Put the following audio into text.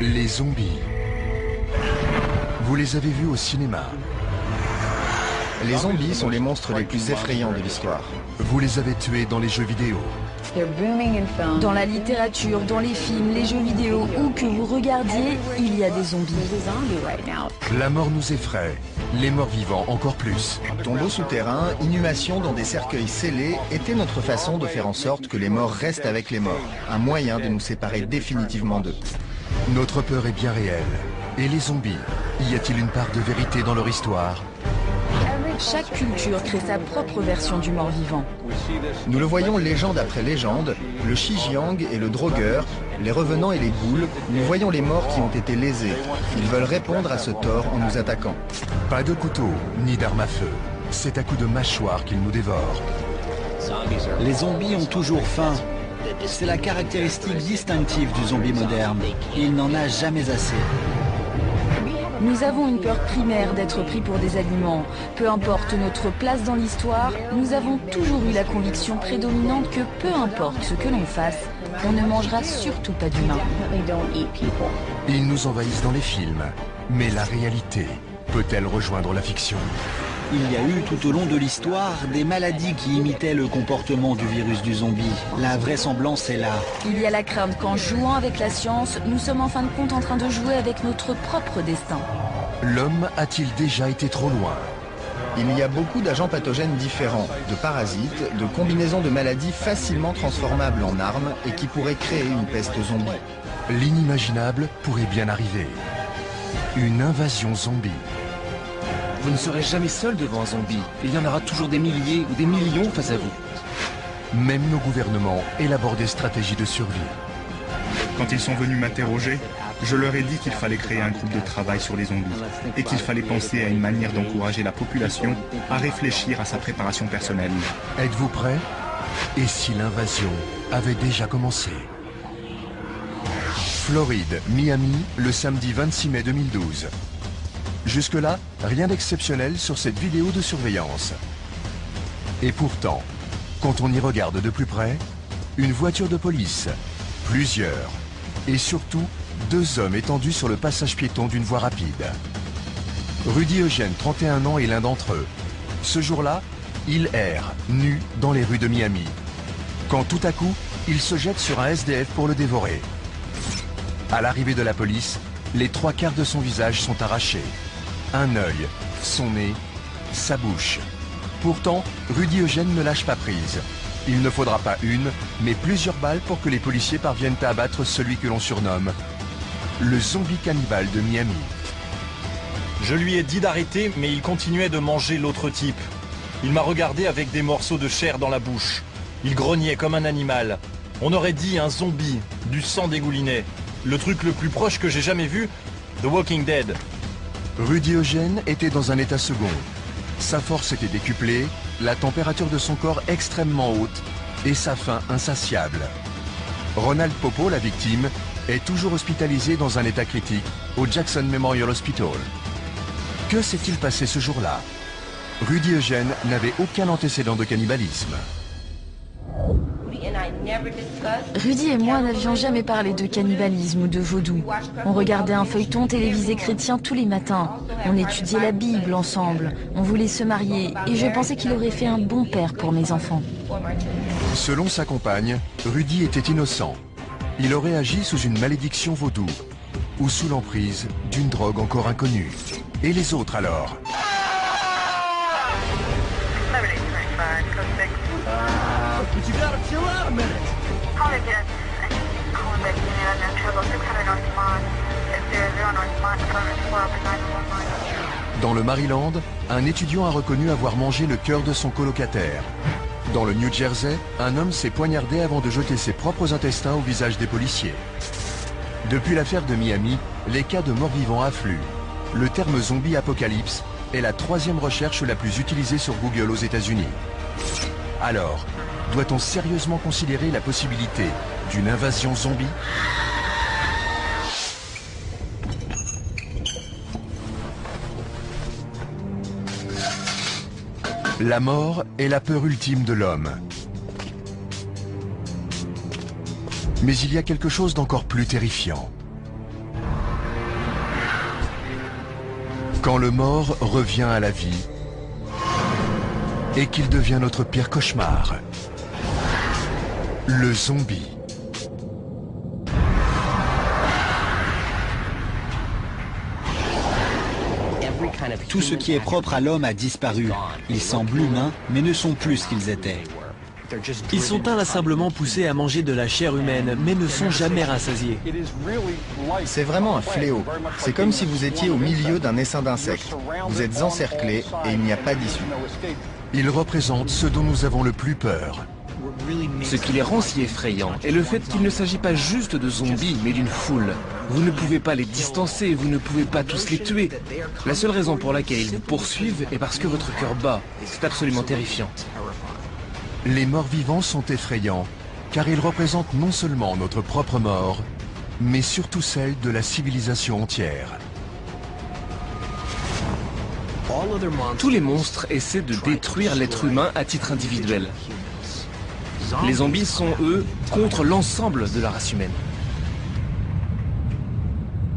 Les zombies. Vous les avez vus au cinéma. Les zombies sont les monstres les plus effrayants de l'histoire. Vous les avez tués dans les jeux vidéo. Dans la littérature, dans les films, les jeux vidéo, où que vous regardiez, il y a des zombies. La mort nous effraie, les morts vivants encore plus. Tombeaux souterrains, inhumation dans des cercueils scellés était notre façon de faire en sorte que les morts restent avec les morts. Un moyen de nous séparer définitivement d'eux. Notre peur est bien réelle. Et les zombies, y a-t-il une part de vérité dans leur histoire? Chaque culture crée sa propre version du mort-vivant. Nous le voyons légende après légende, le Xi-Jiang et le drogueur, les revenants et les ghouls, nous voyons les morts qui ont été lésés. Ils veulent répondre à ce tort en nous attaquant. Pas de couteau, ni d'arme à feu. C'est à coups de mâchoire qu'ils nous dévorent. Les zombies ont toujours faim. C'est la caractéristique distinctive du zombie moderne. Il n'en a jamais assez. Nous avons une peur primaire d'être pris pour des aliments. Peu importe notre place dans l'histoire, nous avons toujours eu la conviction prédominante que peu importe ce que l'on fasse, on ne mangera surtout pas d'humains. Ils nous envahissent dans les films. Mais la réalité peut-elle rejoindre la fiction? Il y a eu tout au long de l'histoire des maladies qui imitaient le comportement du virus du zombie. La vraisemblance est là. Il y a la crainte qu'en jouant avec la science, nous sommes en fin de compte en train de jouer avec notre propre destin. L'homme a-t-il déjà été trop loin? Il y a beaucoup d'agents pathogènes différents, de parasites, de combinaisons de maladies facilement transformables en armes et qui pourraient créer une peste zombie. L'inimaginable pourrait bien arriver. Une invasion zombie. Vous ne serez jamais seul devant un zombie. Il y en aura toujours des milliers ou des millions face à vous. Même nos gouvernements élaborent des stratégies de survie. Quand ils sont venus m'interroger, je leur ai dit qu'il fallait créer un groupe de travail sur les zombies et qu'il fallait penser à une manière d'encourager la population à réfléchir à sa préparation personnelle. Êtes-vous prêts? Et si l'invasion avait déjà commencé? Floride, Miami, le samedi 26 mai 2012. Jusque-là, rien d'exceptionnel sur cette vidéo de surveillance. Et pourtant, quand on y regarde de plus près, une voiture de police, plusieurs, et surtout 2 hommes étendus sur le passage piéton d'une voie rapide. Rudy Eugène, 31 ans, est l'un d'entre eux. Ce jour-là, il erre, nu, dans les rues de Miami. Quand tout à coup, il se jette sur un SDF pour le dévorer. À l'arrivée de la police, les 3/4 de son visage sont arrachés. Un œil, son nez, sa bouche. Pourtant, Rudy Eugène ne lâche pas prise. Il ne faudra pas une, mais plusieurs balles pour que les policiers parviennent à abattre celui que l'on surnomme le zombie cannibale de Miami. Je lui ai dit d'arrêter, mais il continuait de manger l'autre type. Il m'a regardé avec des morceaux de chair dans la bouche. Il grognait comme un animal. On aurait dit un zombie, du sang dégoulinait. Le truc le plus proche que j'ai jamais vu, The Walking Dead. Rudy Eugène était dans un état second. Sa force était décuplée, la température de son corps extrêmement haute et sa faim insatiable. Ronald Popo, la victime, est toujours hospitalisé dans un état critique au Jackson Memorial Hospital. Que s'est-il passé ce jour-là? Rudy Eugène n'avait aucun antécédent de cannibalisme. Rudy et moi n'avions jamais parlé de cannibalisme ou de vaudou. On regardait un feuilleton télévisé chrétien tous les matins. On étudiait la Bible ensemble. On voulait se marier et je pensais qu'il aurait fait un bon père pour mes enfants. Selon sa compagne, Rudy était innocent. Il aurait agi sous une malédiction vaudou ou sous l'emprise d'une drogue encore inconnue. Et les autres alors? Dans le Maryland, un étudiant a reconnu avoir mangé le cœur de son colocataire. Dans le New Jersey, un homme s'est poignardé avant de jeter ses propres intestins au visage des policiers. Depuis l'affaire de Miami, les cas de morts-vivants affluent. Le terme zombie apocalypse est la 3e recherche la plus utilisée sur Google aux États-Unis. Alors, doit-on sérieusement considérer la possibilité d'une invasion zombie? La mort est la peur ultime de l'homme. Mais il y a quelque chose d'encore plus terrifiant. Quand le mort revient à la vie et qu'il devient notre pire cauchemar, le zombie. Tout ce qui est propre à l'homme a disparu. Ils semblent humains, mais ne sont plus ce qu'ils étaient. Ils sont inlassablement poussés à manger de la chair humaine, mais ne sont jamais rassasiés. C'est vraiment un fléau. C'est comme si vous étiez au milieu d'un essaim d'insectes. Vous êtes encerclés et il n'y a pas d'issue. Ils représentent ce dont nous avons le plus peur. Ce qui les rend si effrayants est le fait qu'il ne s'agit pas juste de zombies, mais d'une foule. Vous ne pouvez pas les distancer, vous ne pouvez pas tous les tuer. La seule raison pour laquelle ils vous poursuivent est parce que votre cœur bat. C'est absolument terrifiant. Les morts-vivants sont effrayants, car ils représentent non seulement notre propre mort, mais surtout celle de la civilisation entière. Tous les monstres essaient de détruire l'être humain à titre individuel. Les zombies sont, eux, contre l'ensemble de la race humaine.